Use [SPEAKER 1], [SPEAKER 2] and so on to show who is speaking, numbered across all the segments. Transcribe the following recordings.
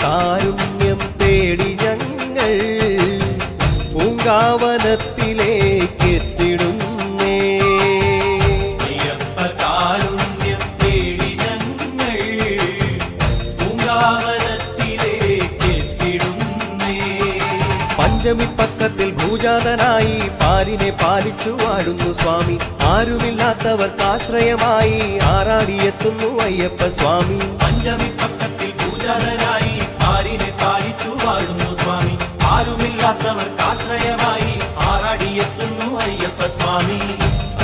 [SPEAKER 1] കാരുണ്യം തേടി ഞങ്ങൾ പൂങ്കാവനത്തിലേക്ക് എത്തിടുന്നേ.
[SPEAKER 2] അയ്യപ്പ കാരുണ്യം തേടി ഞങ്ങൾ പൂങ്കാവനത്തിലേക്ക് എത്തിടുന്നേ.
[SPEAKER 1] പഞ്ചമിപ്പക്കത്തിൽ ഭൂജാതനായി പാലിനെ പാലിച്ചു വാഴുന്നു സ്വാമി. ആരുമില്ലാത്തവർക്ക് ആശ്രയമായി ആറാടിയെത്തുന്നു അയ്യപ്പ സ്വാമി.
[SPEAKER 2] പഞ്ചമിപ്പക്കത്തിൽ പൂജാതനായി പാലിനെ പാലിച്ചു വാഴുന്നു സ്വാമി. ആരുമില്ലാത്തവർക്ക് ആശ്രയമായി ആറാടിയെത്തുന്നു അയ്യപ്പ സ്വാമി.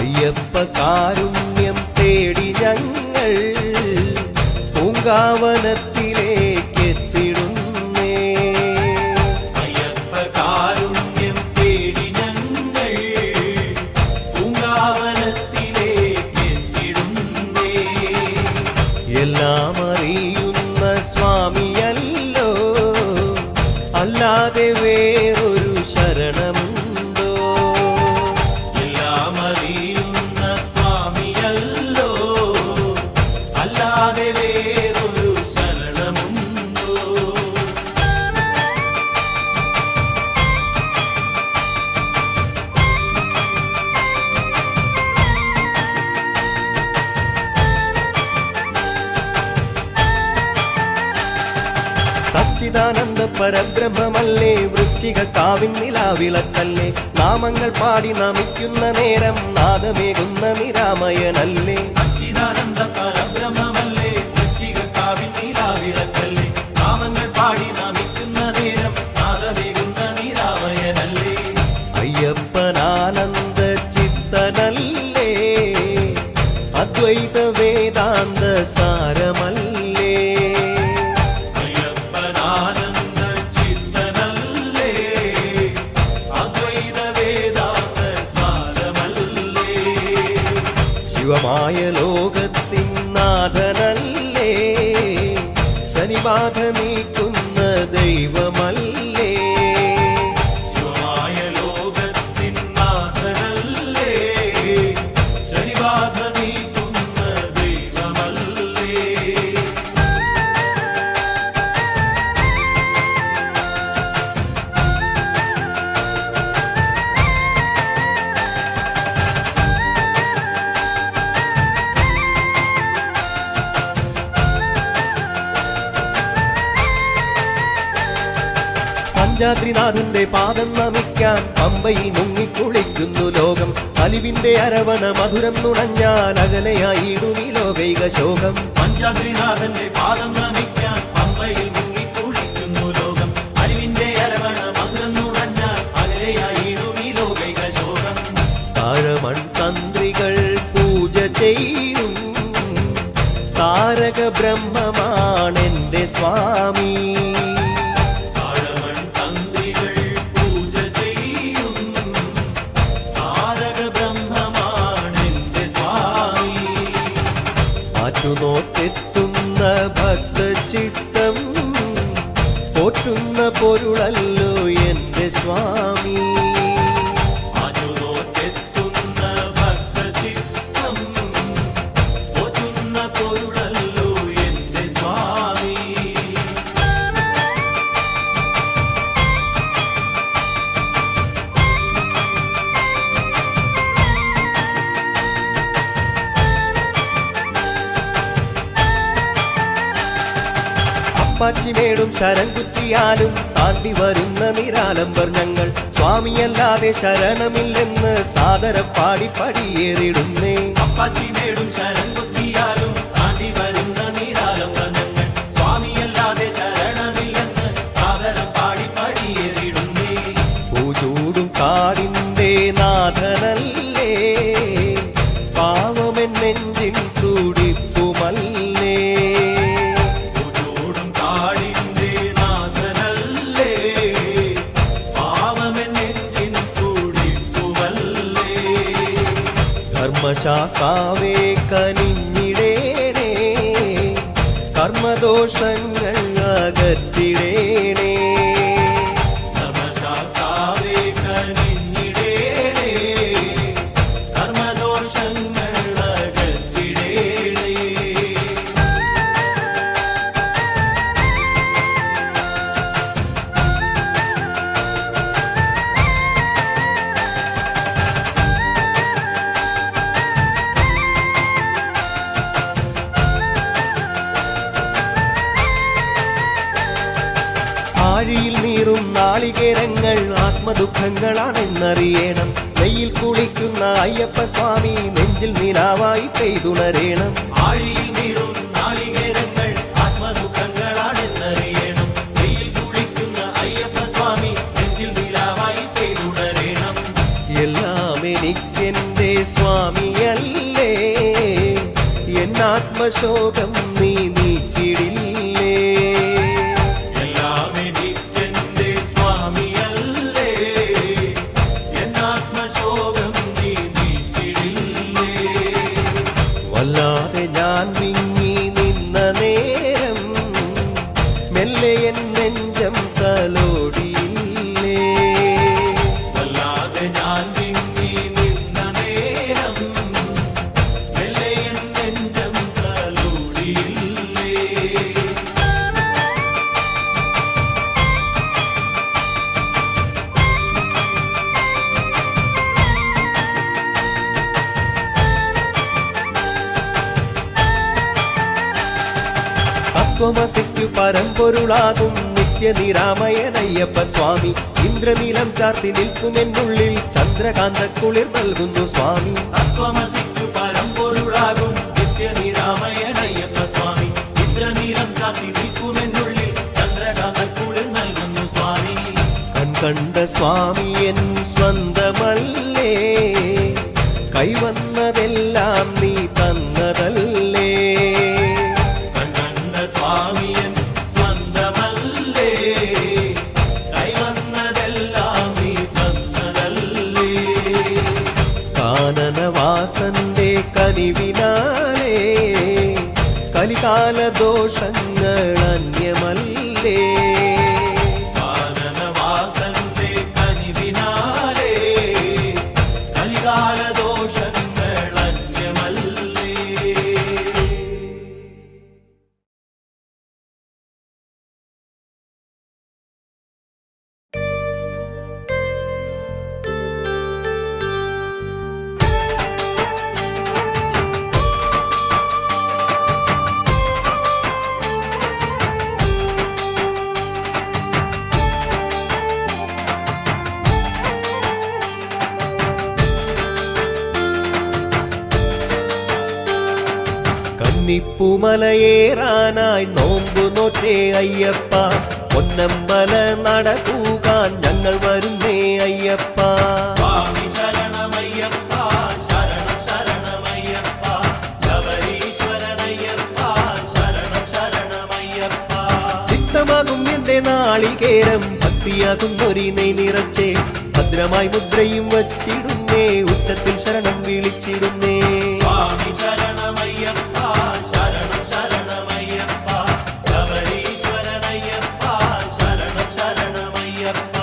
[SPEAKER 1] അയ്യപ്പ കാരുണ്യം തേടി ഞങ്ങൾ പൂങ്കാവനത്തിലേക്ക് എത്തിടുന്നേ.
[SPEAKER 2] അയ്യപ്പ കാരുണ്യം തേടി ഞങ്ങൾ പൂങ്കാവനത്തിലേക്ക് എത്തിടുന്നേ.
[SPEAKER 1] എല്ലാം അറിയുന്ന സ്വാമിയല്ലോ, അല്ലാതെ വേറൊരു ശരണമുണ്ടോ?
[SPEAKER 2] എല്ലാം അറിയുന്ന സ്വാമിയല്ലോ, അല്ലാതെ വേറൊരു ശരണമുണ്ടോ?
[SPEAKER 1] സച്ചിദാനന്ദ പരബ്രഹ്മമല്ലേ, വൃശ്ചിക കാവിൻ നിലാവിളക്കല്ലേ, നാമങ്ങൾ പാടി നമിക്കുന്ന നേരം നാദമേകുന്ന നിരാമയനല്ലേ.
[SPEAKER 2] സച്ചിദാനന്ദ പരബ്രഹ്മമല്ലേ, വൃശ്ചിക കാവിൻ നിലാവിളക്കല്ലേ, നാമങ്ങൾ പാടി നമിക്കുന്ന നേരം നാദമേകുന്ന നിരാമയനല്ലേ.
[SPEAKER 1] അയ്യപ്പനാനന്ദ ചിത്തനല്ലേ, അദ്വൈത വേദാന്ത സാരമല്ലേ.
[SPEAKER 2] അയ്യപ്പനാനന്ദ ചിത്തനല്ലേ, അദ്വൈത വേദാന്ത സാരമല്ലേ.
[SPEAKER 1] ശിവമായ ലോകത്തിൻ നാഥനല്ലേ, ശനിബാധ നീക്കുന്ന ദൈവമല്ലേ.
[SPEAKER 2] ശിവമായ ലോകത്തിൻ നാഥനല്ലേ, ശനിബാധ നീക്കുന്ന ദൈവമല്ലേ.
[SPEAKER 1] പഞ്ചാദ്രിനാഥന്റെ പാദം നമിക്കാൻ പമ്പയിൽ മുങ്ങിക്കുളിക്കുന്നു ലോകം. അലിവിന്റെ അരവണ മധുരം നുണഞ്ഞാൽ അകലെയായിടുമി ലോകൈക ശോകം.
[SPEAKER 2] പഞ്ചാദ്രിനാഥന്റെ പാദം നമിക്കാൻ പമ്പയിൽ മുങ്ങിക്കുളിക്കുന്നു ലോകം. അലിവിന്റെ അരവണ മധുരം നുണഞ്ഞാൽ അകലെയായിടുമി ലോകൈക ശോകം.
[SPEAKER 1] താഴമൺ തന്ത്രികൾ പൂജ ചെയ്യും താരക ബ്രഹ്മമാണെന്റെ സ്വാമി.
[SPEAKER 2] താഴമൺ തന്ത്രികൾ പൂജ ചെയ്യും താരക ബ്രഹ്മമാണെന്റെ സ്വാമി.
[SPEAKER 1] ആറ്റുനോട്ടെത്തുന്ന ഭക്തചിത്തം പോറ്റുന്ന പൊരുളല്ലോ എന്റെ സ്വാമി.
[SPEAKER 2] ആറ്റുനോട്ടെത്തുന്ന ഭക്തചിത്തം പോറ്റുന്ന പൊരുളല്ലോ എന്റെ സ്വാമി.
[SPEAKER 1] അപ്പാച്ചിമേടും ശരം കുത്തിയാലും താണ്ടി വരുന്ന നിരാലംബർ ഞങ്ങൾ. സ്വാമിയല്ലാതെ ശരണമില്ലെന്ന് സാദരം പാടി പടിയേറിടുന്നേ.
[SPEAKER 2] അപ്പാച്ചിമേടും ശരം കുത്തിയാലും താണ്ടി വരുന്ന നിരാലംബർ ഞങ്ങൾ. സ്വാമിയല്ലാതെ ശരണമില്ലെന്ന് സാദരം പാടി പടിയേറിടുന്നേ.
[SPEAKER 1] പൂചൂടും കാടിന്റെ നാഥനല്ലേ, പാവമെൻ നെഞ്ചിൻ തുടിപ്പുമല്ലേ.
[SPEAKER 2] ചൂടും കാടിന്റെ നാഥനല്ലേ, പാവമെൻ നെഞ്ചിൻ തുടിപ്പുമല്ലേ.
[SPEAKER 1] ധർമ്മശാസ്താവേ കനിഞ്ഞിടേണേ, കർമ്മദോഷങ്ങൾ അകറ്റിടേണേ.
[SPEAKER 2] ധർമ്മശാസ്താവേ കനിഞ്ഞിടേണേ, ധർമ്മദോഷങ്ങൾ അകറ്റിടേണേ.
[SPEAKER 1] ആത്മദുഃഖങ്ങളാണെന്നറിയണം. വെയിൽ കുളിക്കുന്ന അയ്യപ്പ സ്വാമി നെഞ്ചിൽ നിലാവായി പെയ്തുണരേണം.
[SPEAKER 2] ആഴിയിൽ നീറും നാളികേരങ്ങൾ ആത്മദുഃഖങ്ങളാണെന്നറിയണം. വെയിൽ കുളിക്കുന്ന അയ്യപ്പ സ്വാമി നെഞ്ചിൽ നിലാവായി പെയ്തുണരേണം.
[SPEAKER 1] എല്ലാം എനിക്കെന്റെ സ്വാമിയല്ലേ, എന്നാത്മശോകം നീ നീക്കിടില്ലേ.
[SPEAKER 2] എല്ലാം എനിക്കെന്റെ സ്വാമിയല്ലേ, എന്നാത്മശോകം നീ നീക്കിടില്ലേ.
[SPEAKER 1] വല്ലാതെ ഞാൻ വിങ്ങി നിന്ന നേരം മെല്ലെ എൻ നെഞ്ചം തലോടിയില്ലേ.
[SPEAKER 2] വല്ലാതെ ഞാൻ വിങ്ങി നിന്ന നേരം മെല്ലെ എൻ നെഞ്ചം തലോടിയില്ലേ.
[SPEAKER 1] തത്വമസിക്കു പരമ്പൊരുളാകും നിത്യനിരാമയനയ്യപ്പ സ്വാമി. ഇന്ദ്രനീലം ചാർത്തി നിൽക്കുമെന്നുള്ളിൽ ചന്ദ്രകാന്ത കുളിർ നൽകുന്നു സ്വാമി.
[SPEAKER 2] തത്വമസിക്കു പരമ്പൊരുളാകും നിത്യനിരാമയനയ്യപ്പ സ്വാമി. ഇന്ദ്രനീലം ചാർത്തി നിൽക്കുമെന്നുള്ളിൽ ചന്ദ്രകാന്തക്കുളിർ നൽകുന്നു സ്വാമി.
[SPEAKER 1] കൺകണ്ട സ്വാമി എൻ സ്വന്തമല്ലേ, കൈവന്നതെല്ലാം നീ തന്നതല്ലേ.
[SPEAKER 2] കണ്ട സ്വാമിയൻ സ്വന്തമല്ലേ, കൈവന്നതെല്ലാം നീ തന്നതല്ലേ.
[SPEAKER 1] കാനനവാസന്റെ കനിവിനാലേ കലികാല ദോഷങ്ങൾ അന്യമല്ലേ.
[SPEAKER 2] കാനനവാസന്റെ കനിവിനാലേ കലികാല ദോഷങ്ങൾ അന്യമല്ലേ.
[SPEAKER 1] കന്നിപ്പുമലയേറാനായി നോമ്പു നോറ്റേ അയ്യപ്പ, പൊന്നമ്പല നടകൂകാൻ ഞങ്ങൾ വരുന്നേ അയ്യപ്പ.
[SPEAKER 2] സ്വാമി ശരണമയ്യപ്പ, ശരണം ശരണമയ്യപ്പ, ശബരീശ്വരനയ്യപ്പ, ശരണം ശരണമയ്യപ്പ.
[SPEAKER 1] ചിത്തമാകും എന്റെ നാളികേരം ഭക്തിയാകും ഒരു നെയ് നിറച്ചേ, ഭദ്രമായി മുദ്രയും വച്ചിടുന്നേ, ഉച്ചത്തിൽ ശരണം വിളിച്ചിടുന്നേ.
[SPEAKER 2] സ്വാമി ശരണമയ്യപ്പ, ശരണം ശരണമയ്യപ്പ, ശബരീശ്വരനയ്യപ്പ, ശരണം ശരണമയ്യപ്പ.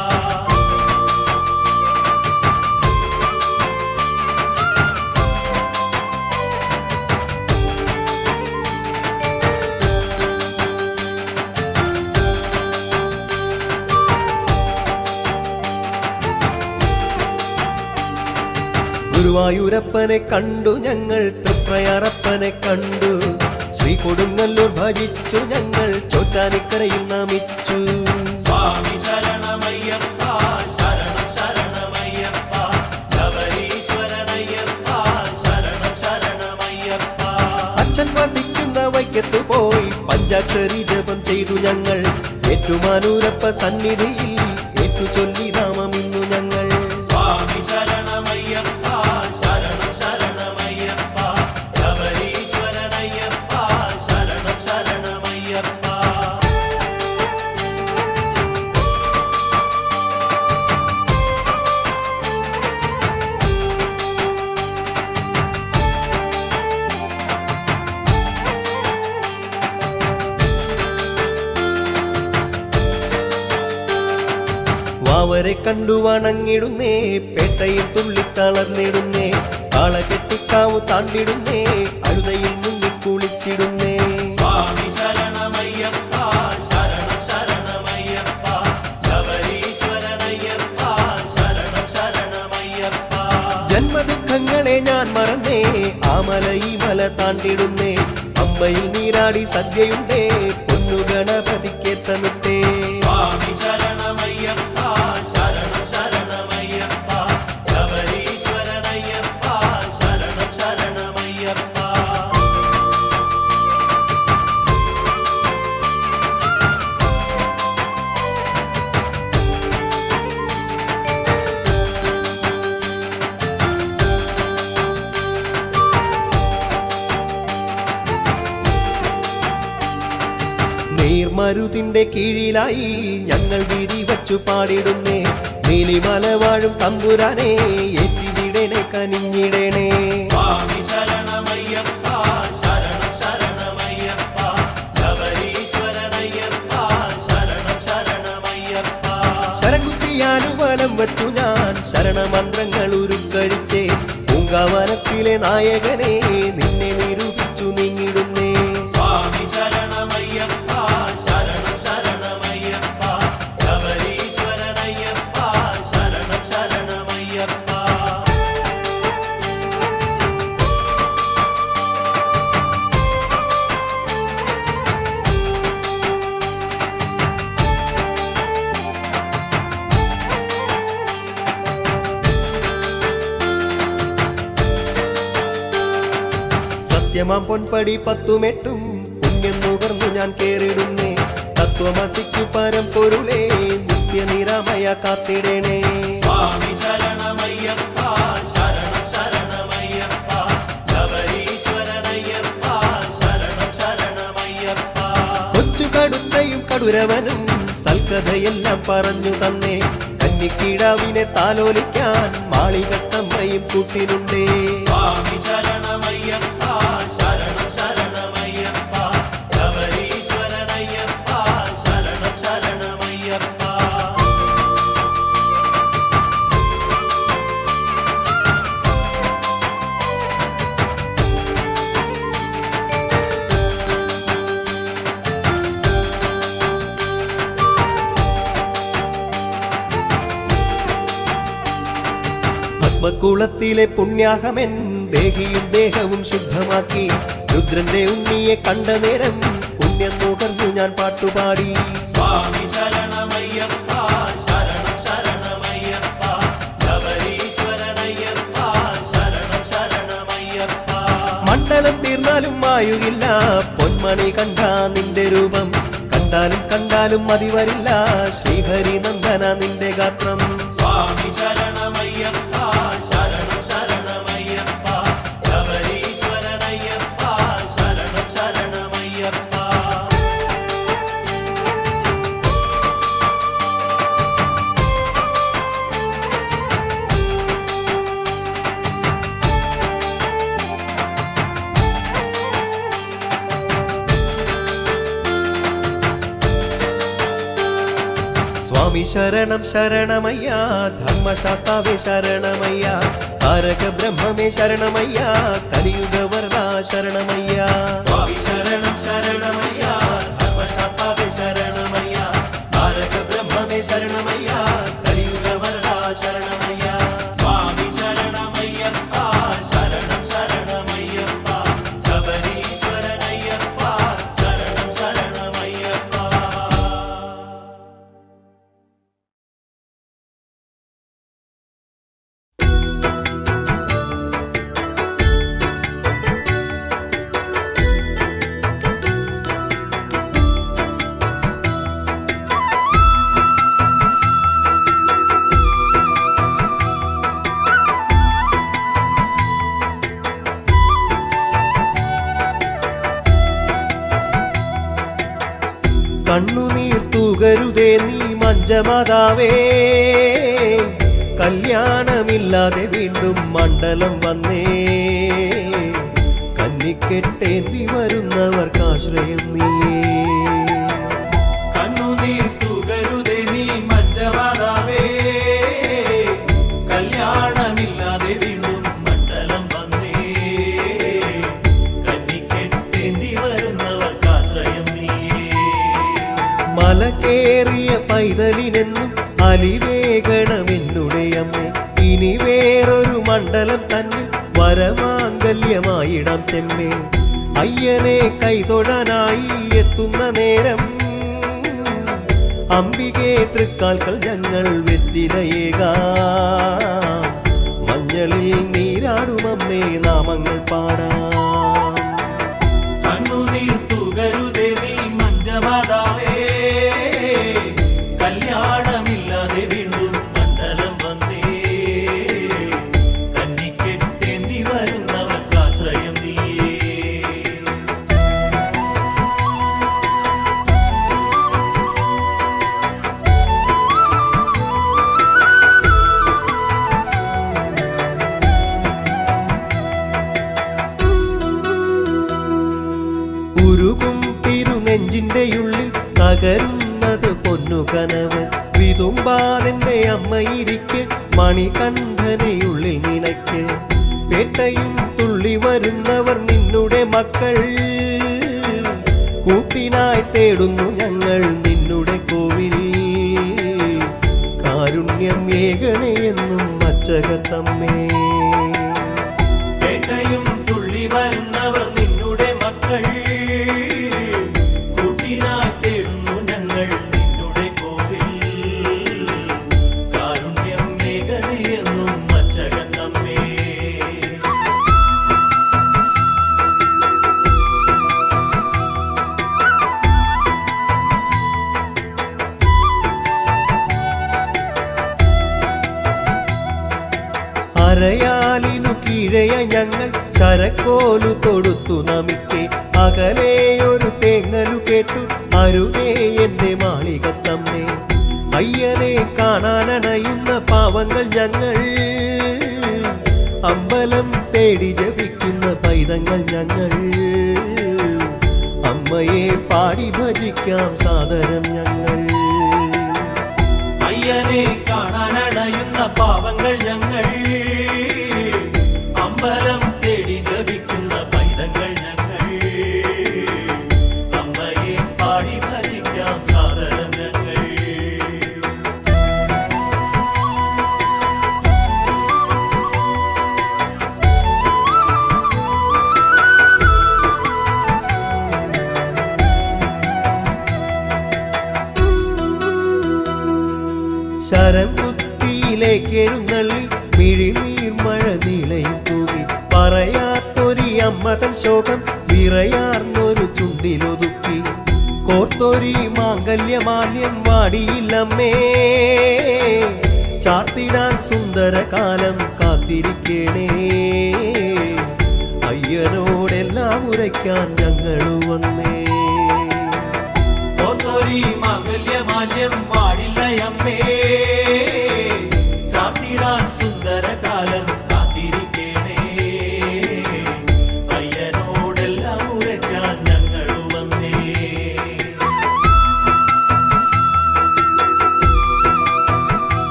[SPEAKER 1] ഗുരുവായൂരപ്പനെ കണ്ടു ഞങ്ങൾ, തൃപ്രയാറപ്പനെ കണ്ടു, ശ്രീ കൊടുങ്ങല്ലൂർ ഭജിച്ചു ഞങ്ങൾ, ചോറ്റാനിക്കരയിൽ നമിച്ചു.
[SPEAKER 2] സ്വാമി ശരണമയ്യപ്പ, ശരണം ശരണമയ്യപ്പ, ശബരീശ്വരനയ്യപ്പ, ശരണം ശരണമയ്യപ്പ.
[SPEAKER 1] അച്ഛൻ വസിക്കുന്ന വൈക്കത്തു പോയി പഞ്ചാക്ഷരി ജപം ചെയ്തു ഞങ്ങൾ, ഏറ്റുമാനൂരപ്പ സന്നിധിയിൽ ഏറ്റു ചൊല്ലി നാമം ഇന്നു ഞങ്ങൾ.
[SPEAKER 2] സ്വാമി ശരണമയ്യപ്പ, ശരണം ശരണമയ്യപ്പ, ശബരീശ്വരനയ്യപ്പ, ശരണം ശരണമയ്യപ്പ.
[SPEAKER 1] വാവരെ കണ്ടു വണങ്ങിടുന്നേ, പേട്ടയിൽ തുള്ളിത്തളർന്നിടുന്നേ, കാള കെട്ടിക്കാവു താണ്ടിടുന്നേ, അഴുതയിൽ മുന്നിൽ കുളിച്ചിടുന്നേ.
[SPEAKER 2] സ്വാമി ശരണമയ്യപ്പ, ശരണം ശരണമയ്യപ്പ, ശബരീശ്വരനയ്യപ്പ, ശരണം ശരണമയ്യപ്പ.
[SPEAKER 1] ജന്മദുഃഖങ്ങളെ ഞാൻ മറന്നേ, ആ മല ഈ മല താണ്ടിടുന്നേ, അമ്പയിൽ നീരാടി സദ്യയുണ്ടേ, പൊന്നു ഗണപതിക്കേത്തമിട്ടേ.
[SPEAKER 2] സ്വാമി ശരണമയ്യപ്പ, ശരണം ശരണം
[SPEAKER 1] നീലിമരുതിന്റെ കീഴിലായി ഞങ്ങൾ വീതി വച്ചു പാടിടുന്നേ. നീലിമല വാഴും തമ്പുരാനെ ഏറ്റിവിടണേ കനിഞ്ഞിടണേ.
[SPEAKER 2] സ്വാമി ശരണമയ്യപ്പ ശരണം ശരണമയ്യപ്പ ശബരീശ്വരനയ്യപ്പ ശരണം ശരണമയ്യപ്പ.
[SPEAKER 1] ശരകുത്തിയാലുവലം വച്ചു ഞാൻ ശരണമന്ത്രങ്ങൾ ഉരുക്കഴിച്ചേ. പൂങ്കാവനത്തിലെ നായകനെ നിന്നെ നിരൂപിച്ചു നീങ്ങിടുന്നേ.
[SPEAKER 2] സ്വാമി ശരണമയ്യപ്പ ശരണം ശരണമയ്യപ്പ ശബരീശ്വരനയ്യപ്പ ശരണം ശരണമയ്യപ്പ.
[SPEAKER 1] സത്യമാം പൊൻപടി പത്തുമെട്ടും പുണ്യം നുകർന്നു ഞാൻ കേറിടുന്നേ. തത്വമസിക്കു പരമ്പൊരുളേ നിത്യനിരാമയ കാത്തിടണേ.
[SPEAKER 2] സ്വാമി ശരണമയ്യപ്പ ശരണം ശരണമയ്യപ്പ ശബരീശ്വരനയ്യപ്പ ശരണം ശരണമയ്യപ്പ.
[SPEAKER 1] കൊച്ചു കടുത്തയും കടുരവനും സൽക്കഥയെല്ലാം പറഞ്ഞു തന്നേ. കന്നിക്കിടാവിനെ താലോലിക്കാൻ മാളികത്തമ്മയും കൂട്ടിനുണ്ടേ.
[SPEAKER 2] സ്വാമി ശരണമയ്യപ്പ ശരണം ശരണമയ്യപ്പ ശബരീശ്വരനയ്യപ്പ ശരണം ശരണമയ്യപ്പ.
[SPEAKER 1] ഭസ്മക്കുളത്തിലെ പുണ്യാഹമൻ ദേഹിയും ദേഹവും ശുദ്ധമാക്കി. രുദ്രന്റെ ഉണ്ണിയെ കണ്ട നേരം പുണ്യം നുകർന്നു ഞാൻ പാട്ടുപാടി.
[SPEAKER 2] സ്വാമി ശരണമയ്യപ്പ ശരണം ശരണമയ്യപ്പ ശബരീശ്വരനയ്യപ്പ ശരണം ശരണമയ്യപ്പ.
[SPEAKER 1] മണ്ഡലം തീർന്നാലും മായുകില്ല പൊന്മണി കണ്ട നിന്റെ രൂപം. കണ്ടാലും കണ്ടാലും മതി വരില്ല ശ്രീഹരി നന്ദന നിന്റെ ഗാത്രം.
[SPEAKER 2] സ്വാമി ശരണമയ്യപ്പ ശരണം ശരണമയ്യപ്പ ശബരീശ്വരനയ്യപ്പ ശരണം ശരണമയ്യപ്പ.
[SPEAKER 1] സ്വാമി ശരണം ശരണമയ്യ ധർമ്മശാസ്താവേ ശരണമയ്യ താരക ബ്രഹ്മമേ ശരണമയ്യ കലിയുഗ വരദ ശരണമയ്യ.
[SPEAKER 2] സ്വാമി ശരണം ശരണമയ്യ ധർമ്മശാസ്താവേ ശരണമയ്യ താരക ബ്രഹ്മമേ ശരണമയ്യ കലിയുഗ വരദ ശരണമയ്യ. സ്വാമി ശരണമയ്യപ്പ ശരണം ശരണമയ്യപ്പ ശബരീശ്വരനയ്യപ്പ ശരണം ശരണമയ്യപ്പ.
[SPEAKER 1] കണ്ണുനീർ തൂകരുതേ നീ മഞ്ചമാതാവേ. കല്യാണമില്ലാതെ വീണ്ടും മണ്ഡലം വന്നേ. കന്നിക്കെട്ടേന്തി വരുന്നവർക്കാശ്രയം നീയേ.
[SPEAKER 2] കണ്ണുനീർ തൂകരുതേ നീ മഞ്ചമാതാവേ കല്യാണമില്ലാതെ വീണ്ടും മണ്ഡലം വന്നേ. കന്നിക്കെട്ടേന്തി വരുന്നവർക്കാശ്രയം നീയേ.
[SPEAKER 1] മലകേറിയ പൈതലിനെന്നും അലിവേകണമെന്നുടെ അമ്മ. ഇനി വേറൊരു മണ്ഡലം തന്നെ വരമാംഗല്യമായിടാം ചെമ്മേ. അയ്യനെ കൈതൊഴാനായി എത്തുന്ന നേരം അംബികെ തൃക്കാൽക്കൽ ഞങ്ങൾ വെറ്റിലയേകാം. മഞ്ഞളിൽ നീരാടുമമ്മേ നാമങ്ങൾ പാടാം.
[SPEAKER 2] കണ്ണുനീർ തൂകരുതേ നീ മഞ്ചമാതാവേ കല്യാണമില്ലാതെ വീണ്ടും മണ്ഡലം വന്നേ. കന്നിക്കെട്ടേന്തി വരുന്നവർക്കാശ്രയം നീയേ.
[SPEAKER 1] എന്നുള്ളിൽ തകരുന്നത് പൊന്നു കനവ് വിതുമ്പാതെന്റെ അമ്മയിരിക്കെ മണികണ്ഠനയുള്ളിൽ നിനയ്ക്ക് പേട്ടയും തുള്ളി വരുന്നവർ നിന്നുടെ മക്കൾ കൂട്ടിനായി തേടുന്നു ഞങ്ങൾ നിന്നുടെ കോവിൽ കാരുണ്യം ഏകണയെന്നും അച്ചകത്തമ്മേ
[SPEAKER 2] പേട്ടയും തുള്ളി വരുന്നവർ നിന്നുടെ മക്കൾ കൂട്ടിനായി തേടുന്നു ഞങ്ങൾ നിന്നുടെ കോവിൽ കാരുണ്യം മേഘനയെന്നും മച്ചകത്തമ്മേ
[SPEAKER 1] അരയാലിനു കീഴയ ഞങ്ങൾ ശരക്കോലു തൊടുത്തു നമിക്കെ അകലെയൊരു തേങ്ങലു കേട്ടു അരുകേ എന്റെ മാളികത്തമ്മേ അയ്യനെ കാണാനണയുന്ന പാവങ്ങൾ ഞങ്ങൾ അമ്പലം തേടി ജപിക്കുന്ന പൈതങ്ങൾ ഞങ്ങൾ അമ്മയെ പാടി ഭജിക്കാം സാദരം ഞങ്ങൾ
[SPEAKER 2] അയ്യനെ കാണാനണയുന്ന പാവങ്ങൾ ഞങ്ങൾ അമ്പലം തേടി ജപിക്കുന്ന പൈതങ്ങൾ ഞങ്ങൾ അമ്മയെ പാടി ഭജിക്കാം സാദരം ഞങ്ങൾ
[SPEAKER 1] ശരം കുത്തിയിലേക്കെഴുന്നള്ളി മിഴിനീർ മഴ നീളയും തൂകി പറയാത്തൊരു അമ്മതൻ ശോകം വിറയാർന്നൊരു ചുണ്ടിലൊതുക്കി കോർത്തൊരി മാംഗല്യമാല്യം വാടിയില്ലമ്മേ ചാർത്തിടാൻ സുന്ദരകാലം കാത്തിരിക്കണേ അയ്യനോടെല്ലാം ഉരയ്ക്കാൻ ഞങ്ങളു വന്നേ
[SPEAKER 2] ഓർത്തോരി മാംഗല്യമാല്യം പാടില്ലയമ്മേ ചാർത്തിടാൻ സുന്ദരകാലം കാത്തിരിക്കണേ അയ്യനോടെല്ലാം ഉരയ്ക്കാൻ ഞങ്ങളു വന്നേ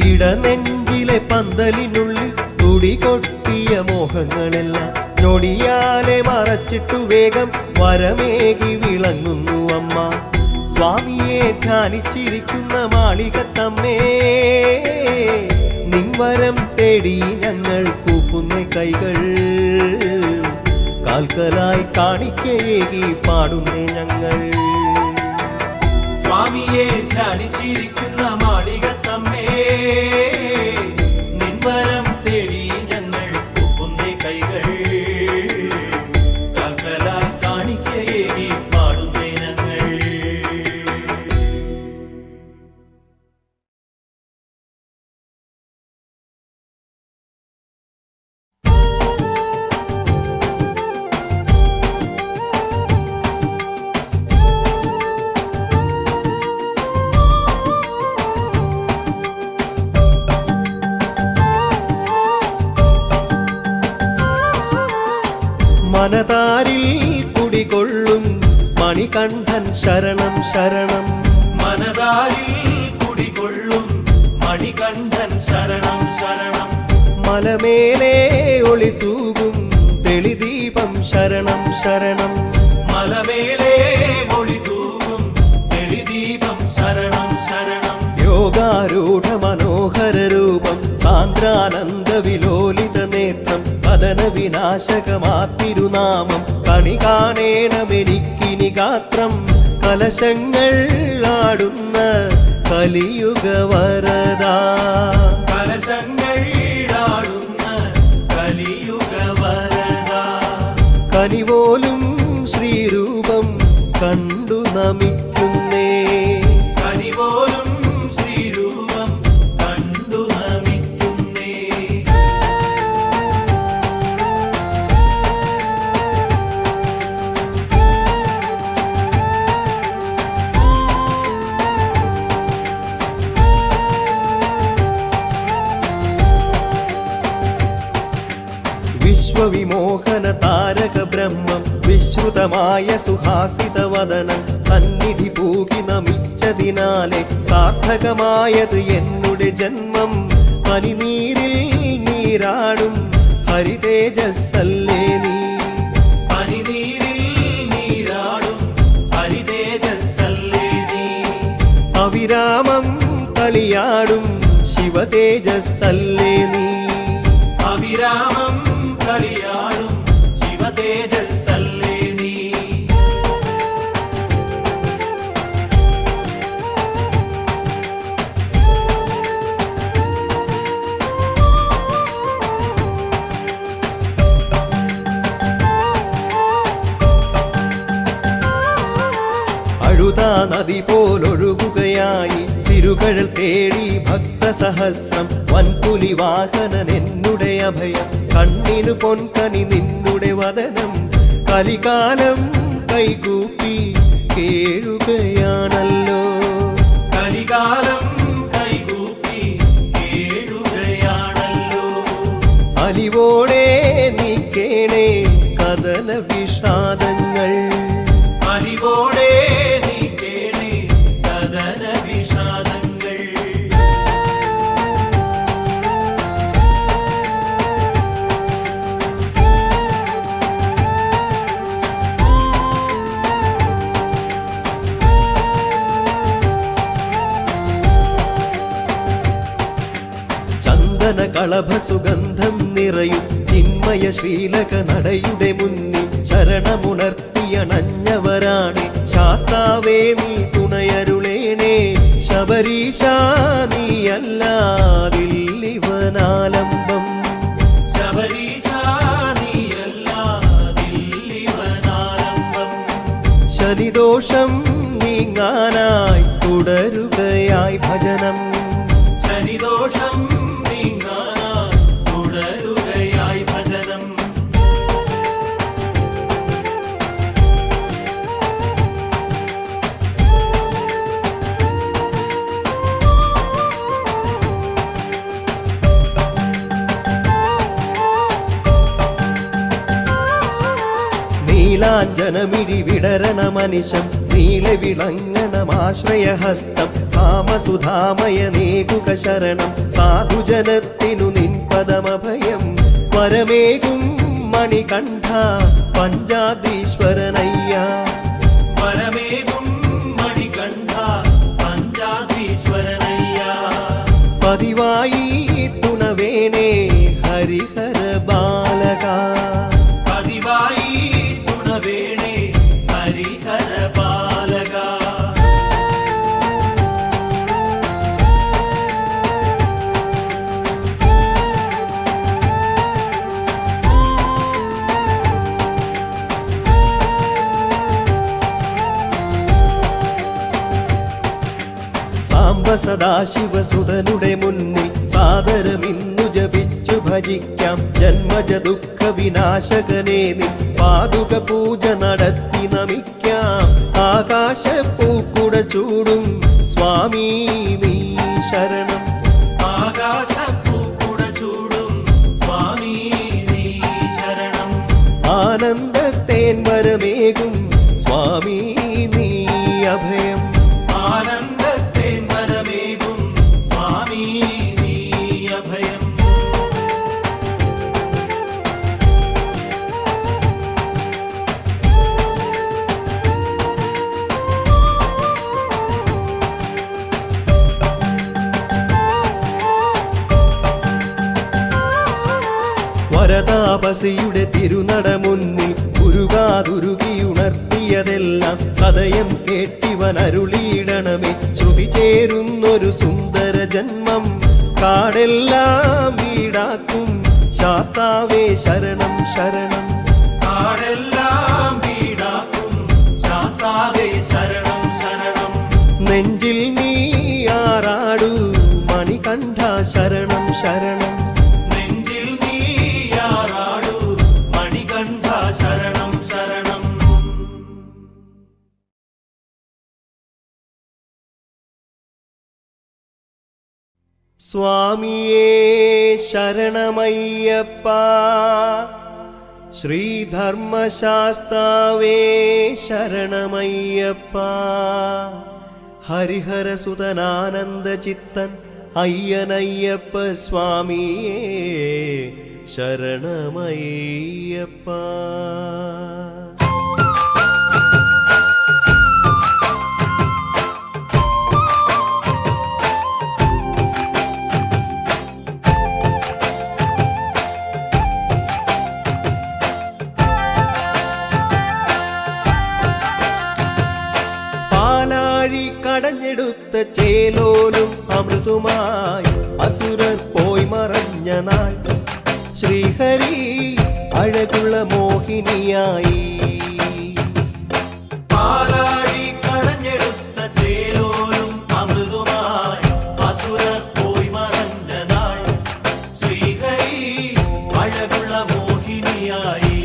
[SPEAKER 1] ഇടനെഞ്ചിലെ പന്തലിനുള്ളിൽ തുടികൊട്ടിയ മോഹങ്ങളെല്ലാം ഞൊടിയാലെ മറച്ചിട്ടു വേഗം വരമേകി വിളങ്ങുന്നു അമ്മ സ്വാമിയെ ധ്യാനിച്ചിരിക്കുന്ന മാളികത്തമ്മേ നിൻവരം തേടി ഞങ്ങൾ കൂപ്പുന്ന കൈകൾ കാൽക്കലായി കാണിക്കയേകി പാടുന്നേ ഞങ്ങൾ
[SPEAKER 2] സ്വാമിയെ ധ്യാനിച്ചിരിക്കുന്ന മാളികത്തമ്മേ നിൻവരം തേടി ഞങ്ങൾ കൂപ്പുന്നേ കൈകൾ കാൽക്കലായി കാണിക്കയേകി പാടുന്നേ ഞങ്ങൾ
[SPEAKER 1] മനതാരിൽ കുടികൊള്ളും മണികണ്ഠൻ ശരണം ശരണം
[SPEAKER 2] മനതാരിൽ കുടികൊള്ളും മണികണ്ഠൻ ശരണം ശരണം
[SPEAKER 1] മലമേലെ ഒളി തൂകും തെളിദീപം ശരണം ശരണം
[SPEAKER 2] മലമേലെ ഒളി തൂകും തെളിദീപം ശരണം ശരണം
[SPEAKER 1] യോഗാരൂഢ മനോഹര രൂപം സാന്ദ്രാനന്ദ വിലോലിത നേത്രം കഥന വിനാശകമാത്തിരുനാമം കണി കാണേണമെനിക്കിനി ഗാത്രം കലശങ്ങൾ ആടുന്ന കലിയുഗ വരദാ
[SPEAKER 2] കലശങ്ങൾ ആടുന്ന കലിയുഗ വരദാ
[SPEAKER 1] കനിപോലും ശ്രീരൂപം കണ്ടു നമിക്കുന്നേ
[SPEAKER 2] കനിപോലും ശ്രീരൂപം കണ്ടു നമിക്കുന്നേ
[SPEAKER 1] സ്ഫുടമായ സുഹാസിതവദനം സന്നിധി പൂകി നമിച്ചതിനാലെ സാർത്ഥകമായത് എന്നുടെ ജന്മം. പനിനീരിൽ നീരാടും ഹരിതേജസ്സല്ലേ നീ.
[SPEAKER 2] പനിനീരിൽ നീരാടും ഹരിതേജസ്സല്ലേ നീ.
[SPEAKER 1] അവിരാമം കളിയാടും ശിവതേജസ്സല്ലേ നീ.
[SPEAKER 2] അവിരാമം കളിയാടും ശിവതേജസ്സല്ലേ നീ.
[SPEAKER 1] അഴുതാ നദി പോലൊഴുകുകയായി തിരുകഴൽ തേടി ഭക്തസഹസ്രം. വൻപുലി വാഹനൻ എന്നുടെ അഭയം, കണ്ണിനു പൊൻകണി നിന്നുടെ വദനം. കലികാലം കൈകൂപ്പി കേഴുകയാണല്ലോ.
[SPEAKER 2] കലികാലം കൈകൂപ്പി കേഴുകയാണല്ലോ.
[SPEAKER 1] അലിവോടെ നീക്കേണേ കഥന വിഷാദങ്ങൾ.
[SPEAKER 2] അലിവോടെ നീക്കേണേ കഥന വിഷാദങ്ങൾ.
[SPEAKER 1] ചന്ദന കളഭ സുഗന്ധം നിറയും ചിന്മയ ശ്രീലക നടയുടെ മുന്നിൽ ശരണമുണർത്തിയണഞ്ഞവരാണേ. ശാസ്താവേ നീ തുണയരുളേണേ, ശബരീശ നീയല്ലാതില്ലിവനാലംബം.
[SPEAKER 2] ശബരീശ നീയല്ലാതില്ലിവനാലംബം.
[SPEAKER 1] ശനിദോഷം നീങ്ങാനായി തുടരുകയായി ഭജനം.
[SPEAKER 2] ശനിദോഷം നീങ്ങാനായി തുടരുകയായി ഭജനം.
[SPEAKER 1] നീലാഞ്ജനമിഴി വിടരണ മനിശം, നീല വിളങ്ങണമാശ്രയഹസ്തം. സാമസുധാമയ നേകുക ശരണം, സാധുജനത്തിനു നിൻപദമഭയം. വരമേകും മണികണ്ഠ പഞ്ചാധീശ്വരനയ്യ.
[SPEAKER 2] വരമേകും മണികണ്ഠ പഞ്ചാധീശ്വരനയ്യ.
[SPEAKER 1] പതിവായി തുണവേണേ ഹരിഹര ബാലക.
[SPEAKER 2] പതിവായി തുണവേണേ ഹരിഹര ബാലക.
[SPEAKER 1] സാംബ സദാശിവസുതനുടെ മുന്നിൽ സാദരമിന്നു ജപിച്ചു ഭജിക്കാം. ജന്മജ ദുഃഖ വിനാശകനെ നിൻ പാതുക പൂജ നടത്തി നമിക്കാം. ആകാശപ്പൂക്കുട ചൂടും സ്വാമി നീ ശരണം.
[SPEAKER 2] ആകാശപ്പൂക്കുട ചൂടും സ്വാമി നീ ശരണം.
[SPEAKER 1] ആനന്ദത്തേൻ വരമേകും സ്വാമി നീ അഭയം.
[SPEAKER 2] ആനന്ദത്തേൻ വരമേകും സ്വാമി നീ അഭയം.
[SPEAKER 1] വരതാപസിയുടെ തിരുനട മുന്നിൽ ഉരുകാതുരുകിയുണർത്തിയതെല്ലാം സദയം കേട്ടിവൻ അരുളിയിടണമേ. ശ്രുതി ചേരുന്നൊരു സുന്ദര ജന്മം കാടെല്ലാം വീടാക്കും ശാസ്താവേ ശരണം ശരണം.
[SPEAKER 2] കാടെല്ലാം വീടാക്കും ശാസ്താവേ ശരണം ശരണം.
[SPEAKER 1] നെഞ്ചിൽ നീ ആറാടു മണികണ്ഠ ശരണം ശരണം.
[SPEAKER 2] നെഞ്ചിൽ നീയാറാടു മണികണ്ഠ ശരണം ശരണം.
[SPEAKER 1] സ്വാമിയേ ശരണമയ്യപ്പ ശ്രീധർമ്മശാസ്താവേ ശരണമയ്യപ്പ. ഹരിഹരസുതനാനന്ദ ചിത്തൻ അയ്യനയ്യപ്പ സ്വാമിയേ ശരണമയ്യപ്പ. കടഞ്ഞെടുത്ത ചേലോലും അമൃതുമായി അസുരർ പോയി മറഞ്ഞ നാൾ ശ്രീഹരി അഴകുള്ള മോഹിനിയായി.
[SPEAKER 2] പാലാഴി കടഞ്ഞെടുത്ത ചേലോലും അമൃതുമായി അസുരർ പോയി മറഞ്ഞ നാൾ ശ്രീഹരി അഴകുള്ള മോഹിനിയായി.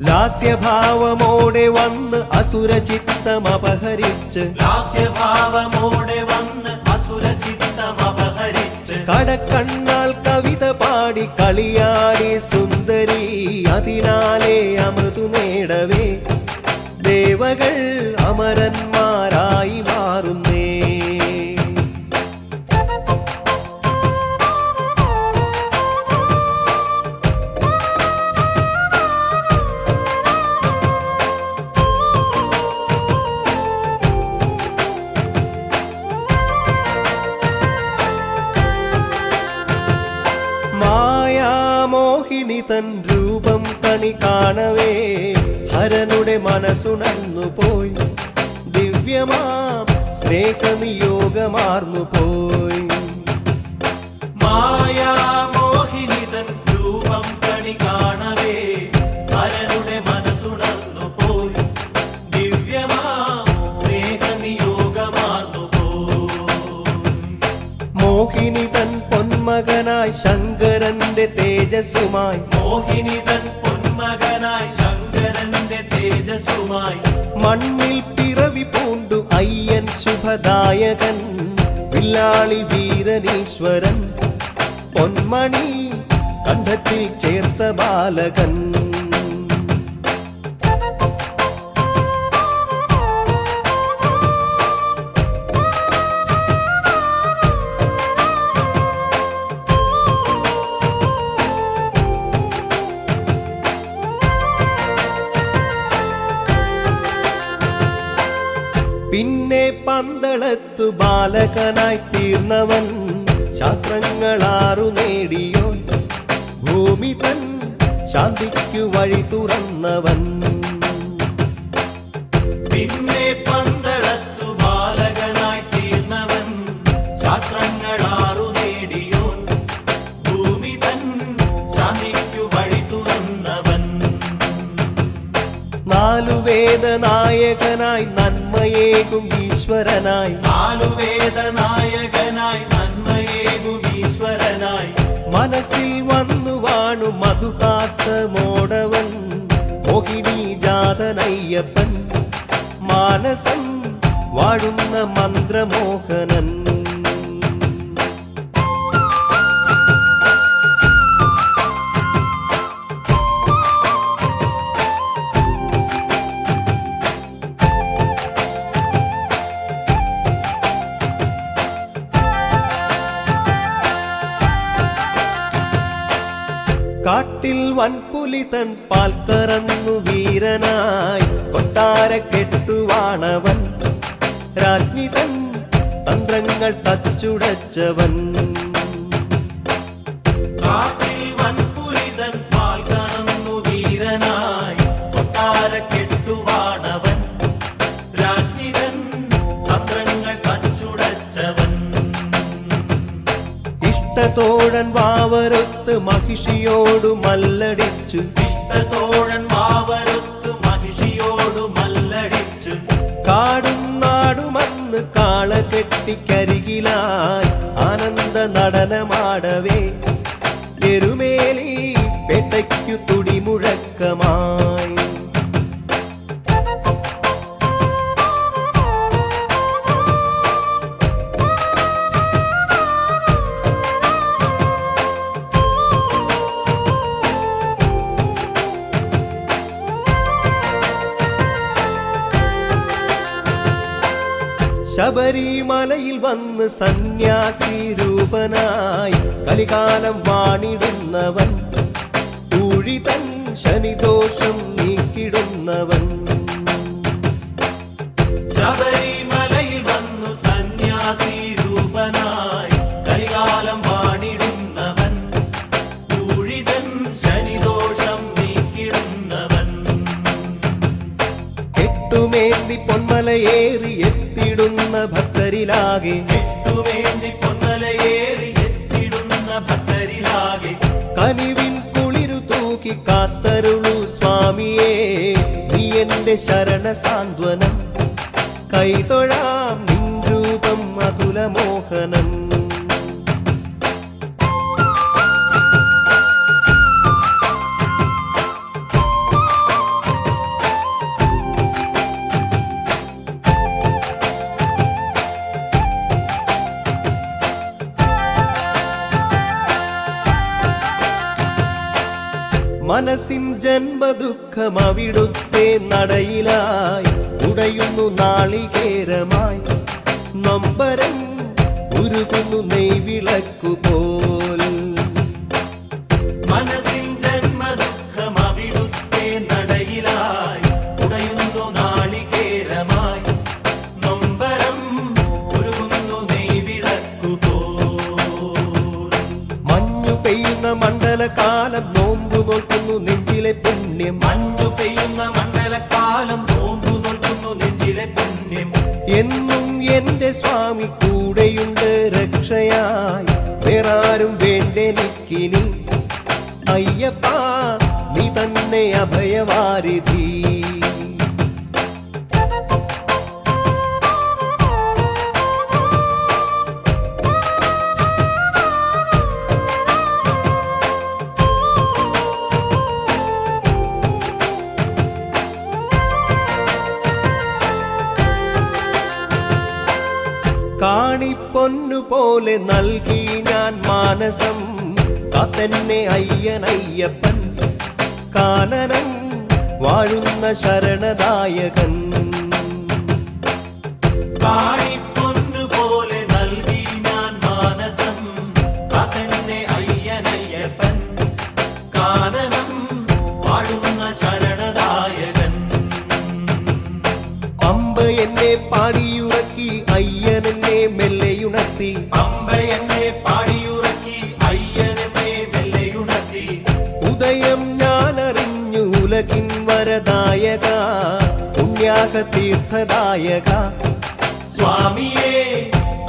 [SPEAKER 1] ലാസ്യഭാവമോടെ വന്ന് അസുരചിത്തം അപഹരിച്ച്
[SPEAKER 2] ലാസ്യഭാവമോടെ വന്ന് അസുരചിത്തം അപഹരിച്ച്
[SPEAKER 1] കടക്കണ്ണാൽ കവിത പാടി കളിയാടി സുന്ദരി അതിനാലെ അമൃതു നേടവേ ദേവകൾ അമരന്മാരായി മാറുന്നേ. തൻ രൂപം കണി കാണവേ ഹരനുടെ മനസ്സുണർന്നു പോയി ദിവ്യമാം സ്നേഹനിയോഗമാർന്നു പോയി.
[SPEAKER 2] മായാമോഹിനി തൻ രൂപം കണി കാണവേ ഹരനുടെ മനസ്സുണർന്നു പോയി ദിവ്യമാം സ്നേഹനിയോഗമാർന്നു പോയി.
[SPEAKER 1] മോഹിനി തൻ പൊന്മകനായി ശങ്കരന്റെ തേജസ്സുമായി
[SPEAKER 2] മോഹിനി തൻ പൊന്മകനായി ശങ്കരന്റെ തേജസ്സുമായി
[SPEAKER 1] മണ്ണിൽ പിറവി പൂണ്ടു അയ്യൻ ശുഭദായകൻ വില്ലാളി വീരനീശ്വരൻ പൊന്മണി കണ്ഠത്തിൽ ചേർത്ത ബാലകൻ. പിന്നെ പന്തളത്തു ബാലകനായി തീർന്നവൻ ശാസ്ത്രങ്ങളാറു നേടിയോ ഭൂമി തൻ ശാന്തിക്കു വഴി തുറന്നവൻ.
[SPEAKER 2] പിന്നെ പന്തളത്തു ബാലകനായി തീർന്നവൻ ശാസ്ത്രങ്ങളാറു നേടിയോ ഭൂമി തൻ ശാന്തിക്കു വഴി തുറന്നവൻ.
[SPEAKER 1] നാലുവേദനായകനായി നന്മയേകും ഈശ്വരനായി
[SPEAKER 2] നാലുവേദനായകനായി നന്മയേകും ഈശ്വരനായി
[SPEAKER 1] മനസ്സിൽ വന്നു വാണു മധുഹാസമോടവൻ മോഹിനി ജാതനയ്യപ്പൻ മാനസം വാഴുന്ന മന്ത്രമോഹനൻ. കാട്ടിൽ വൻപുലി തൻ പാൽ കറന്നു വീരനായി കൊട്ടാര കെട്ടുവാണവൻ രാജ്ഞി തൻ തന്ത്രങ്ങൾ തച്ചുടച്ചവൻ.
[SPEAKER 2] കാട്ടിൽ വൻപുലി തൻ പാൽ കറന്നു വീരനായി കൊട്ടാര കെട്ടുവാണവൻ രാജ്ഞി തൻ തന്ത്രങ്ങൾ തച്ചുടച്ചവൻ.
[SPEAKER 1] ഇഷ്ടത്തോഴൻ വാവരൊത്ത് മഹിഷിയോടു മല്ലടിച്ചു
[SPEAKER 2] ഇഷ്ടത്തോഴൻ വാവരൊത്ത് മഹിഷിയോടു മല്ലടിച്ചു
[SPEAKER 1] കാടും നാടുമന്ന് കാള കെട്ടിക്കരികിലായി ആനന്ദ നടനമാടവേ എരുമേലി പേട്ടയ്ക്കു തുടിമുഴക്കമായി. ശബരിമലയിൽ വന്ന് സന്യാസി രൂപനായി കലികാലം വാണിടുന്നവൻ, ഊഴിതൻ ശനിദോഷം നീക്കിടുന്നവൻ.
[SPEAKER 2] ശബരിമലയിൽ വന്നു സന്യാസി രൂപനായി കലികാലം വാണിടുന്നവൻ, ഊഴിതൻ ശനിദോഷം നീക്കിടുന്നവൻ.
[SPEAKER 1] എട്ടുമേന്തി പൊന്മലയേറി എത്തിടുന്ന ഭക്തരിലാകെ,
[SPEAKER 2] എട്ടുമേന്തി പൊന്മലയേറി എത്തിടുന്ന ഭക്തരിലാകെ
[SPEAKER 1] കനിവിൻ കുളിരു തൂക്കി കാത്തരുളു സ്വാമിയേ, നീ എന്റെ ശരണ സാന്ത്വനം. കൈതൊഴാം നിൻ രൂപം അതുലമോഹനം. മനസ്സിൻ ജന്മദുഃഖം അവിടുത്തെ നടയിലായി ഉടയുന്നു നാളികേരമായി, നൊമ്പരം ഉരുകുന്നു നെയ്വിളക്കുപോൽ.
[SPEAKER 2] മനസ്സിൻ ജന്മദുഃഖം അവിടുത്തെ നടയിലായി ഉടയുന്നു നാളികേരമായി, നൊമ്പരം ഉരുകുന്നു നെയ്വിളക്കുപോൽ.
[SPEAKER 1] മഞ്ഞു പെയ്യുന്ന മണ്ഡലകാലം നോമ്പു നോക്കുന്നു നെഞ്ചിലെ പുണ്യം,
[SPEAKER 2] മഞ്ഞു പെയ്യുന്ന മണ്ഡലകാലം നോമ്പു നോക്കുന്നു നെഞ്ചിലെ പുണ്യം.
[SPEAKER 1] എന്നും എന്റെ സ്വാമി കൂടെയുണ്ട് രക്ഷയായി, വേറാരും വേണ്ടെനിക്കിനി. അയ്യപ്പ നീ തന്നെ അഭയവാരിധി. കാണിപ്പൊന്നുപോലെ നൽകി ഞാൻ മാനസം, കാത്തന്നെ അയ്യനയ്യപ്പൻ. കാനനം വാഴുന്ന ശരണദായകൻ.
[SPEAKER 2] കാണിപ്പൊന്നുപോലെ നൽകി ഞാൻ മാനസം, കാത്തന്നെ അയ്യനയ്യപ്പൻ. കാനനം വാഴുന്ന ശരണദായകൻ.
[SPEAKER 1] അമ്പ എന്നെ പാടിയുറക്കി അയ്യനെന്നെ മെല്ലെയുണർത്തി,
[SPEAKER 2] അമ്പ എന്നെ പാടിയുറക്കി അയ്യനെന്നെ മെല്ലെയുണർത്തി.
[SPEAKER 1] ഉദയം ഞാൻ അറിഞ്ഞു ഉലകിൻ വരദായക, പുണ്യാക തീർത്ഥദായക.
[SPEAKER 2] സ്വാമിയേ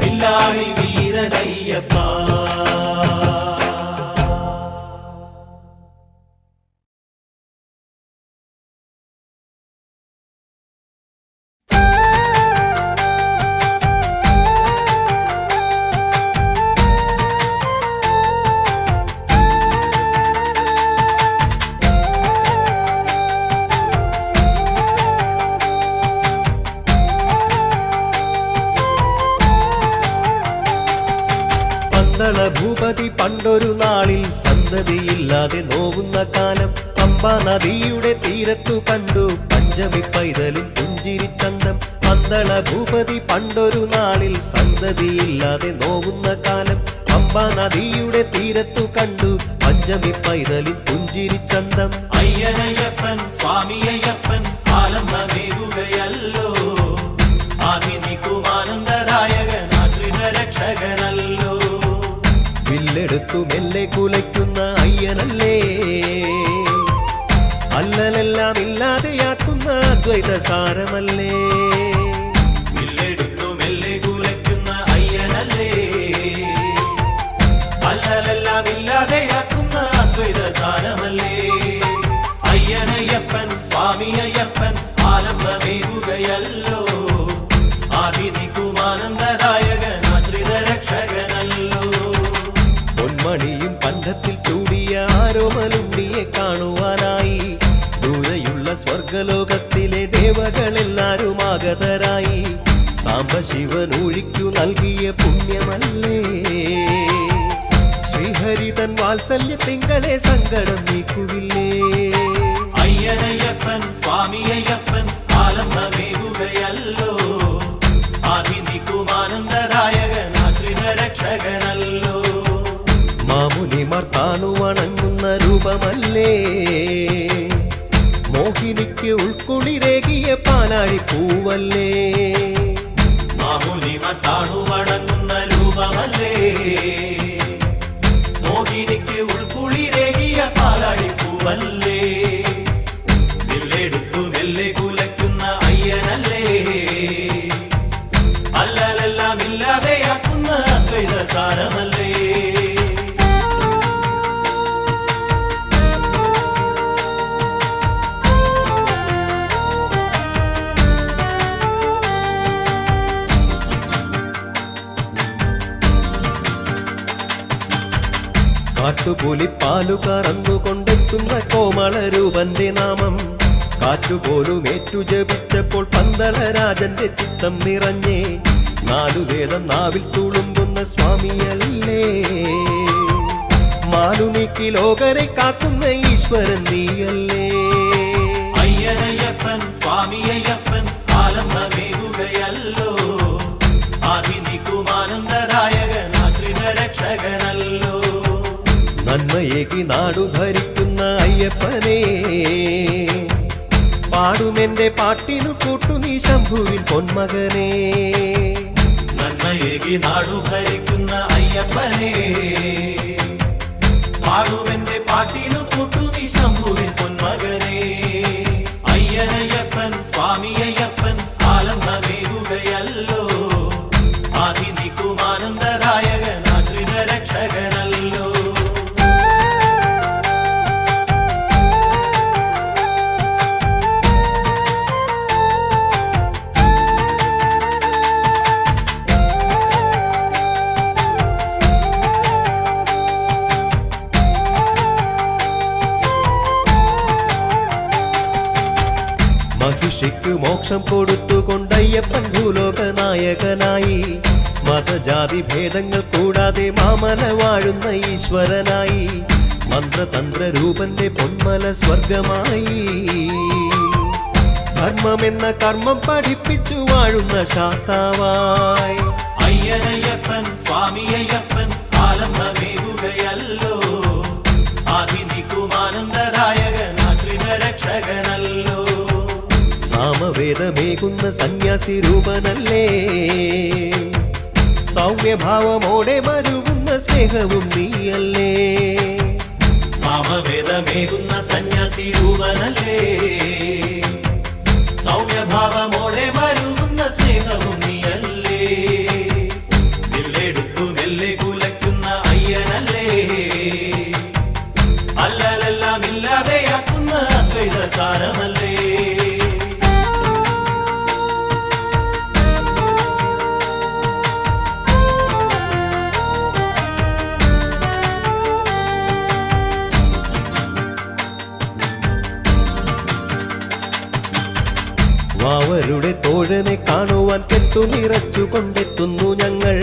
[SPEAKER 2] പില്ലാളി വീരനയ്യപ്പ.
[SPEAKER 1] ഭൂപതി പണ്ടൊരു നാളിൽ സന്തതിയില്ലാതെ നോവുന്ന കാലം, പമ്പാ നദിയുടെ തീരത്തു കണ്ടു പഞ്ചമി പൈതലിൻ പുഞ്ചിരിച്ചന്തം. പന്തള ഭൂപതി പണ്ടൊരു നാളിൽ സന്തതിയില്ലാതെ നോവുന്ന കാലം, പമ്പാ നദിയുടെ തീരത്തു കണ്ടു പഞ്ചമി പൈതലിൻ പുഞ്ചിരിച്ചന്തം.
[SPEAKER 2] അയ്യനയ്യപ്പൻ സ്വാമിയയ്യപ്പൻ ആലംബമേകുകയല്ലോ, ആദിനിക്കുമാനന്ദദായകൻ ആശ്രിത രക്ഷകനല്ലോ.
[SPEAKER 1] വില്ലെടുത്തു മെല്ലെ കുലയ്ക്കുന്ന അയ്യനല്ലേ, അല്ലലെല്ലാം ഇല്ലാതെയാക്കുന്ന അദ്വൈത സാരമല്ലേ.
[SPEAKER 2] വില്ലെടുത്തു മെല്ലെ കുലയ്ക്കുന്ന അയ്യനല്ലേ, അല്ലലെല്ലാം ഇല്ലാതെയാക്കുന്ന അദ്വൈത സാരമല്ലേ. അയ്യനയ്യപ്പൻ സ്വാമിയയ്യപ്പൻ ആലംബമേകുകയല്ലോ, ആദിനിക്കുമാനന്ദദായകൻ ആശ്രിത രക്ഷകനല്ലോ.
[SPEAKER 1] പൊന്മണിയും പണ്ഡത്തിൽ ചൂടിയ ആരോമലുണ്ണിയെ കാണുവാനായി ദൂരെയുള്ള സ്വർഗലോകത്തിലെ ദേവകളെല്ലാരും ആഗതരായി. സാംബശിവൻ ഒഴിക്കു നൽകിയ പുണ്യമല്ലേ, ശ്രീഹരിതൻ വാത്സല്യത്തിങ്കളെ സങ്കടം നീക്കുവില്ലേ.
[SPEAKER 2] അയ്യനയ്യപ്പൻ സ്വാമിയയ്യപ്പൻ ആലംബമേകുകയല്ലോ, ആദിനിക്കുമാനന്ദദായകൻ
[SPEAKER 1] പാലാഴിപ്പൂവല്ലേ
[SPEAKER 2] മാമുനിമ താണു വണങ്ങുന്ന രൂപമല്ലേ മോഹിനിക്ക് ഉൾക്കുളിരേകിയ പാലാഴിപ്പൂവല്ലേ വില്ലെടുത്തു മെല്ലെ കുലയ്ക്കുന്ന അയ്യനല്ലേ അല്ലലെല്ലാം ഇല്ലാതെയാക്കുന്ന അദ്വൈത സാരമല്ലേ
[SPEAKER 1] കാട്ടുപുലിപ്പാലു കറന്നുകൊണ്ടെത്തുന്ന കോമളരൂപന്റെ നാമം കാറ്റുപോലും ഏറ്റു ജപിച്ചപ്പോൾ പന്തളരാജന്റെ ചിത്തം നിറഞ്ഞേ നാലുവേദം നാവിൽ തുളുമ്പുന്ന സ്വാമിയല്ലേ മാലുനിക്ക് ലോകരെ കാക്കുന്ന ഈശ്വരൻ നീയല്ലേ
[SPEAKER 2] അയ്യനയ്യപ്പൻ സ്വാമിയയ്യപ്പൻ ആലംബമേകുകയല്ലോ ആദിനിക്കുമാനന്ദദായകൻ ആശ്രിത രക്ഷകനല്ലോ
[SPEAKER 1] നന്മയേകി നാടു ഭരിക്കുന്ന അയ്യപ്പനേ പാടുമെന്റെ പാട്ടിനു കൂട്ടു നീ ശംഭുവിൻ പൊന്മകനേ
[SPEAKER 2] നന്മയേകി നാടു ഭരിക്കുന്ന അയ്യപ്പനേ പാടുമെന്റെ പാട്ടിനു കൂട്ടു നീ ശംഭുവിൻ പൊന്മകനേ അയ്യനയ്യപ്പൻ സ്വാമിയയ്യപ്പൻ ആലംബമേകുകയല്ലോ ആദിനിക്കുമാനന്ദദായകൻ ആശ്രിത രക്ഷകനല്ലോ
[SPEAKER 1] മഹിഷിക്ക് മോക്ഷം കൊടുത്തുകൊണ്ടയ്യപ്പൻ ഭൂലോക നായകനായി മതജാതി ഭേദങ്ങൾ കൂടാതെ മാമല വാഴുന്ന ഈശ്വരനായി മന്ത്രതന്ത്ര രൂപന്റെ പൊന്മല സ്വർഗമായി ധർമ്മമെന്ന കർമ്മം പഠിപ്പിച്ചു വാഴുന്ന ശാസ്താവായി
[SPEAKER 2] അയ്യനയ്യപ്പൻ സ്വാമിയയ്യപ്പൻ ആലംബമേകുകയല്ലോ ആദിനിക്കുമാനന്ദദായകൻ ആശ്രിത രക്ഷകനല്ലോ
[SPEAKER 1] സാമവേദമേകുന്ന സന്യാസി രൂപനല്ലേ സൗമ്യഭാവമോടെ മരുവുന്ന സ്നേഹവും നീയല്ലേ
[SPEAKER 2] സാമവേദമേകുന്ന സന്യാസി രൂപനല്ലേ സൗമ്യഭാവമോടെ മരുവുന്ന സ്നേഹവും നീയല്ലേ വില്ലെടുത്തു മെല്ലെ കുലയ്ക്കുന്ന അയ്യനല്ലേ അല്ലലെല്ലാം ഇല്ലാതെയാക്കുന്ന അദ്വൈത സാരമല്ലേ
[SPEAKER 1] വാവരുടെ തോഴനെ കാണുവാൻ കെട്ടു നിറച്ചു കൊണ്ടെത്തുന്നു ഞങ്ങൾ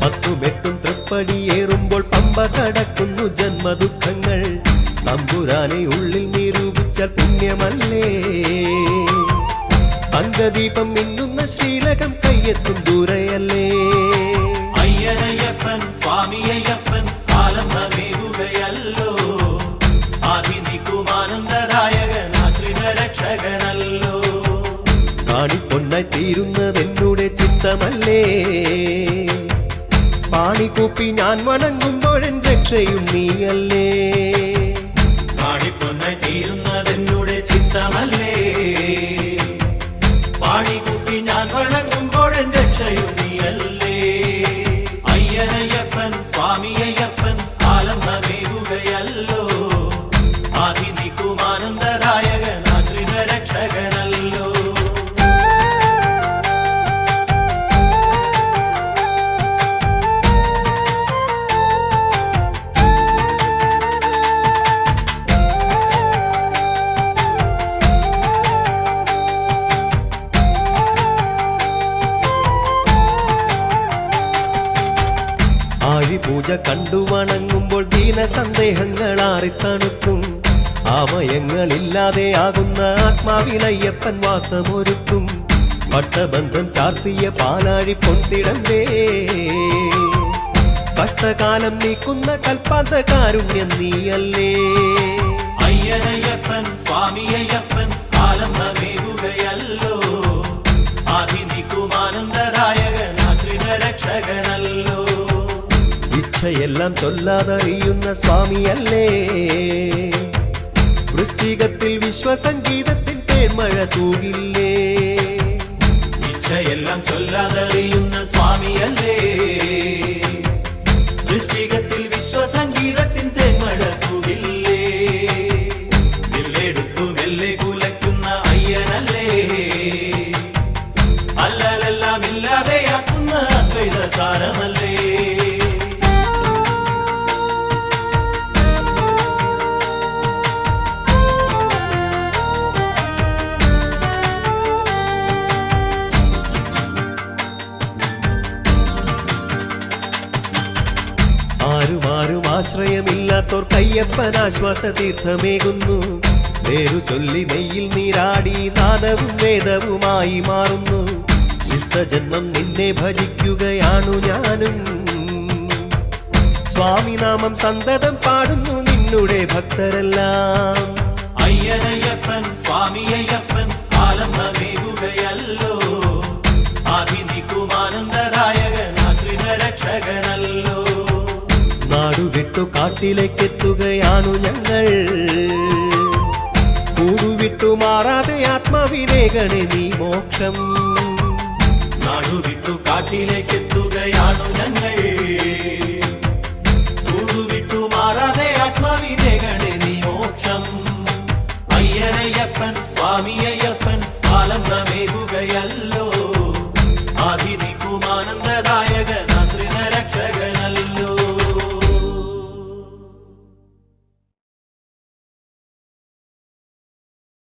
[SPEAKER 1] പത്തുമെട്ടും തൃപ്പടിയേറുമ്പോൾ പമ്പ കടക്കുന്നു ജന്മദുഃഖങ്ങൾ നമ്പുരാനെ ഉള്ളിൽ നിരൂപിച്ചാൽ പുണ്യമല്ലേ തങ്കദീപം മിന്നുന്ന ശ്രീലകം കയ്യെത്തും ദൂരയല്ലേ
[SPEAKER 2] അയ്യനയ്യപ്പൻ സ്വാമിയയ്യപ്പൻ ആലംബമേകുകയല്ലോ ആദിനിക്കുമാനന്ദദായകൻ ആശ്രിത രക്ഷകനല്ലോ
[SPEAKER 1] കാണിപ്പൊന്നായി തീരുന്നതെന്നുടെ ചിത്തമല്ലേ പാണിക്കൂപ്പി ഞാൻ വണങ്ങുമ്പോഴൻ രക്ഷയും നീയല്ലേ
[SPEAKER 2] കാണിപ്പൊന്നായി തീരുന്നതെന്നുടെ ചിത്തമല്ലേ പാണിക്കൂപ്പി ഞാൻ വണങ്ങുമ്പോഴൻ രക്ഷയും നീയല്ലേ അയ്യനയ്യപ്പൻ സ്വാമിയയ്യപ്പൻ ആലംബമേകുകയല്ലോ ആദിനിക്കുമാനന്ദദായകൻ ആശ്രിത രക്ഷകനല്ലോ
[SPEAKER 1] പൂജ കണ്ടു വണങ്ങുമ്പോൾ ദീന സന്ദേഹങ്ങൾ ആറിത്തണുക്കും ആമയങ്ങളില്ലാതെ ആകുന്ന ആത്മാവിനയ്യപ്പൻ വാസമൊരുക്കും പട്ടബന്ധം ചാർത്തിയ പാലാഴി പൊന്തിടമ്പേ കഷ്ടകാലം നീക്കുന്ന കൽപ്പാന്ത കാരുണ്യം നീയല്ലേ
[SPEAKER 2] അയ്യനയ്യപ്പൻ സ്വാമിയയ്യപ്പൻ ആലംബമേകുകയല്ലോ
[SPEAKER 1] ഇച്ഛയെല്ലാം ചൊല്ലാതറിയുന്ന സ്വാമിയല്ലേ വൃശ്ചികത്തിൽ വിശ്വസംഗീതത്തിൻ തേന്മഴ തൂകില്ലേ
[SPEAKER 2] ഇച്ഛയെല്ലാം ചൊല്ലാതറിയുന്ന സ്വാമിയല്ലേ വൃശ്ചികത്തിൽ വിശ്വസംഗീതത്തിൻ തേന്മഴ തൂകില്ലേ വില്ലെടുത്തു മെല്ലെ കുലയ്ക്കുന്ന അയ്യനല്ലേ അല്ലലെല്ലാം ഇല്ലാതെയാക്കുന്ന അദ്വൈത സാരമല്ലേ
[SPEAKER 1] ആരുമാരും ആശ്രയമില്ലാത്തോർ കയ്യപ്പൻ ആശ്വാസ തീർത്ഥമേകുന്നു പേരു ചൊല്ലി നെയ്യിൽ നീരാടി നാദവും വേദവുമായി മാറുന്നു ശിഷ്ടജന്മം നിന്നെ ഭജിക്കുകയാണു ഞാനും സ്വാമിനാമം സന്തതം പാടുന്നു നിന്നുടെ ഭക്തരെല്ലാം
[SPEAKER 2] അയ്യനയ്യപ്പൻ സ്വാമിയയ്യപ്പൻ ആലംബമേകുകയല്ലോ ആദിനിക്കുമാനന്ദദായകൻ ആശ്രിത രക്ഷകനല്ലോ
[SPEAKER 1] നാടുവിട്ടു കാട്ടിലേക്കെത്തുകയാണു ഞങ്ങൾ കൂടുവിട്ടു മാറാതെ ആത്മാവിനേകണേ നീ മോക്ഷം
[SPEAKER 2] നാടുവിട്ടു കാട്ടിലേക്കെത്തുകയാണു ഞങ്ങൾ